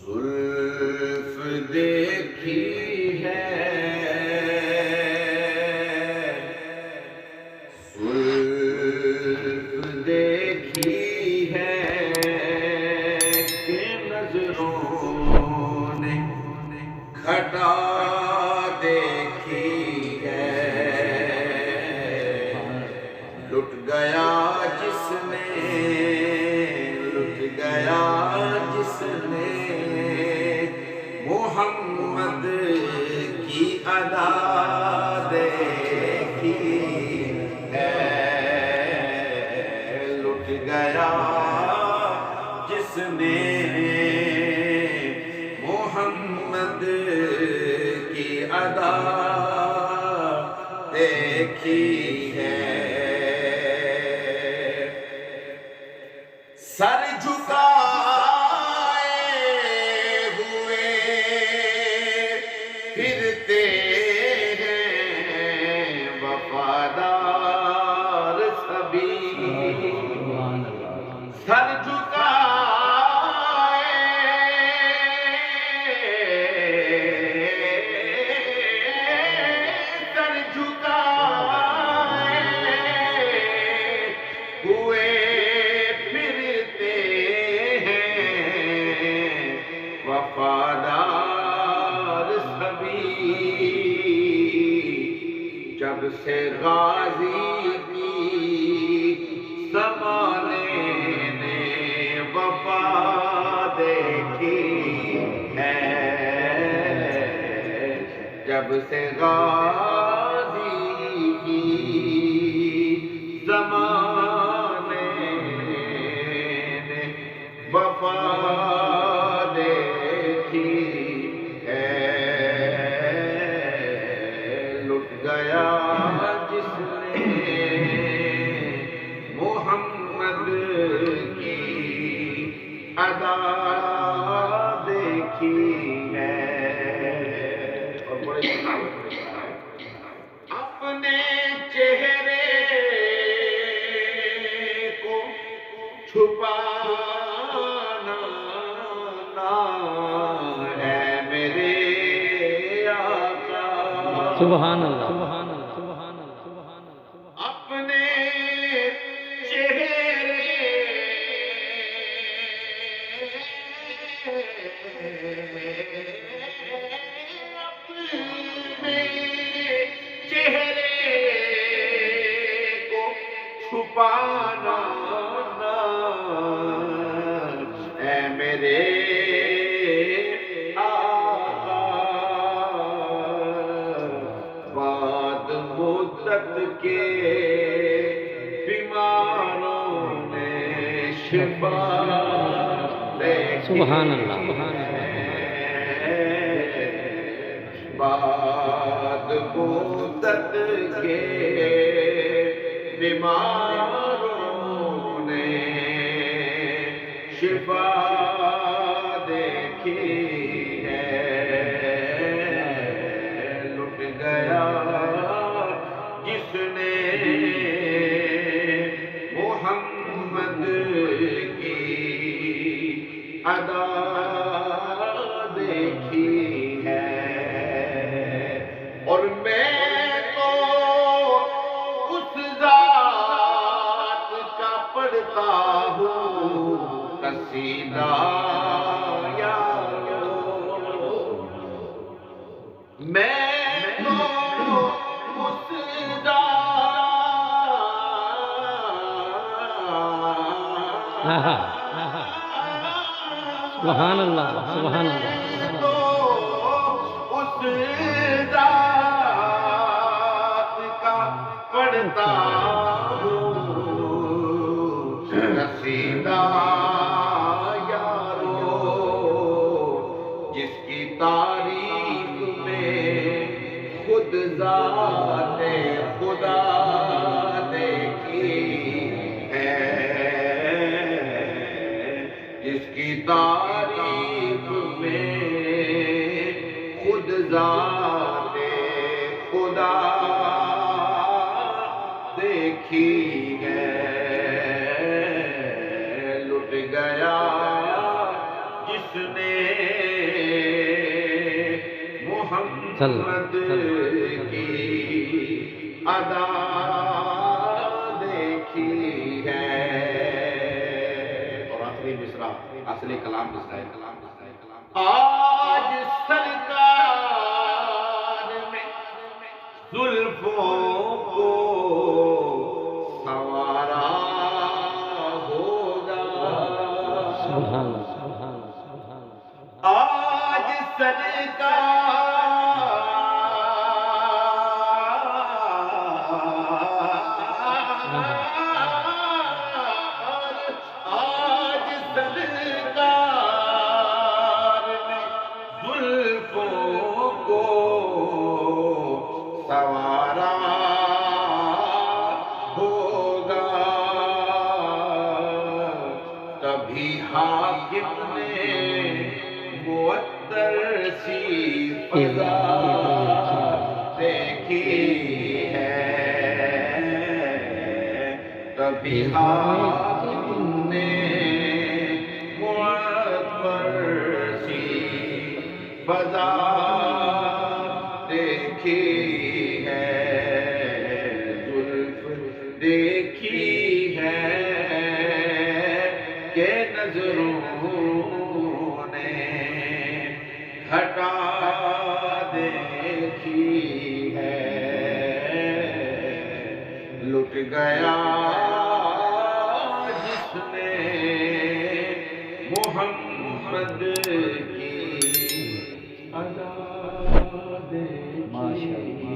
زلف دیکھی ہے، زلف دیکھی ہے کہ نظروں نے گھٹا دیکھی ہے، لٹ گیا جس نے، لٹ گیا جس نے محمد کی ادا دیکھی ہے، لٹ گیا جس نے محمد کی ادا دیکھی ہے۔ سر جھکائے ہوئے پھرتے ہیں وفادار سبھی، سر جھکائے، سر جھکائے ہوئے وفادار سبھی، جب سے غازی کی زمانے نے وفا دیکھی ہے، جب سے غازی کی زمانے نے وفا گیا جس نے محمد کی ادا دیکھی ہے۔ اور بڑے اپنے چہرے کو چھپانا نہ ہے میرے آقا، سبحان اللہ، اپنے چہرے کو چھپانا نہ اے میرے کے بیماروں نے شفا دیکھی، سبحان اللہ، سبحان بعد مدت کے بیماروں نے شفا دیکھی ہے، لٹ گیا جس نے محمد کی ادا دیکھی ہے، اور میں تو اس ذات کا پڑھتا ہوں قصیدہ یارو، میں تو اس سبحان اللہ، سبحان اللہ، اس ذات کا پڑھتا ہوں قصیدہ یارو، جس کی تاریخ میں خود ذات خدا دیکھی ہے، جس کی تاریخ میں خود ذات خدا دیکھی ہے لٹ گیا جس نے محمد کی ادا دیکھی ہے. اور آخری مصرع اصلی کلام مصرع ہے. آج سرکار میں زلفوں کو سنوارا ہوگا. سبحان اللہ سبحان اللہ سبحان اللہ. آج سرکار میں زلفوں کو سنوارا ہوگا. کبھی حاکم نے معطر سی فضا دیکھی ہے. کبھی حاکم نے معطر سی فضا دیکھی ہے. زلف دیکھی ہے کہ نظروں نے ہٹا دیکھی ہے. لٹ گیا جس نے محمد